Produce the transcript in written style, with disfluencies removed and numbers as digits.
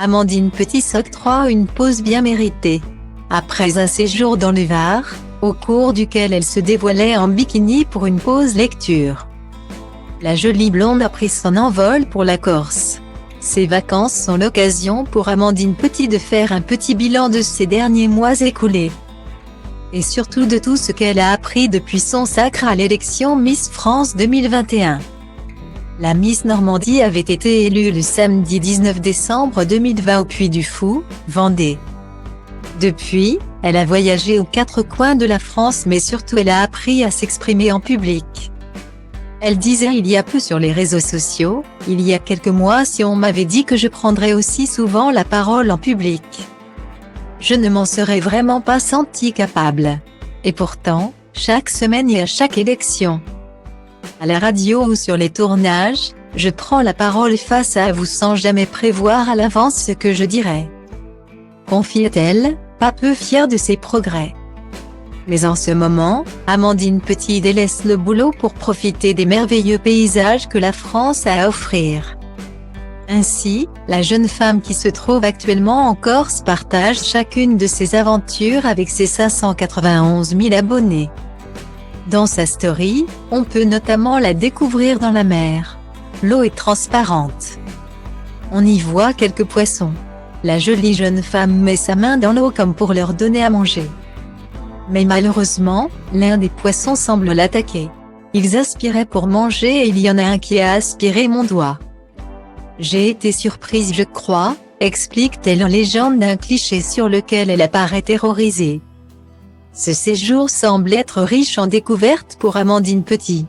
Amandine Petit s'octroie une pause bien méritée. Après un séjour dans le Var, au cours duquel elle se dévoilait en bikini pour une pause lecture, la jolie blonde a pris son envol pour la Corse. Ces vacances sont l'occasion pour Amandine Petit de faire un petit bilan de ces derniers mois écoulés. Et surtout de tout ce qu'elle a appris depuis son sacre à l'élection Miss France 2021. La Miss Normandie avait été élue le samedi 19 décembre 2020 au Puy du Fou, Vendée. Depuis, elle a voyagé aux quatre coins de la France, mais surtout elle a appris à s'exprimer en public. Elle disait il y a peu sur les réseaux sociaux, il y a quelques mois si on m'avait dit que je prendrais aussi souvent la parole en public, je ne m'en serais vraiment pas sentie capable. Et pourtant, chaque semaine et à chaque élection, à la radio ou sur les tournages, je prends la parole face à vous sans jamais prévoir à l'avance ce que je dirais. Confiait-elle, pas peu fière de ses progrès. Mais en ce moment, Amandine Petit délaisse le boulot pour profiter des merveilleux paysages que la France a à offrir. Ainsi, la jeune femme qui se trouve actuellement en Corse partage chacune de ses aventures avec ses 591 000 abonnés. Dans sa story, on peut notamment la découvrir dans la mer. L'eau est transparente. On y voit quelques poissons. La jolie jeune femme met sa main dans l'eau comme pour leur donner à manger. Mais malheureusement, l'un des poissons semble l'attaquer. Ils aspiraient pour manger et il y en a un qui a aspiré mon doigt. J'ai été surprise, je crois, explique-t-elle en légende d'un cliché sur lequel elle apparaît terrorisée. Ce séjour semble être riche en découvertes pour Amandine Petit.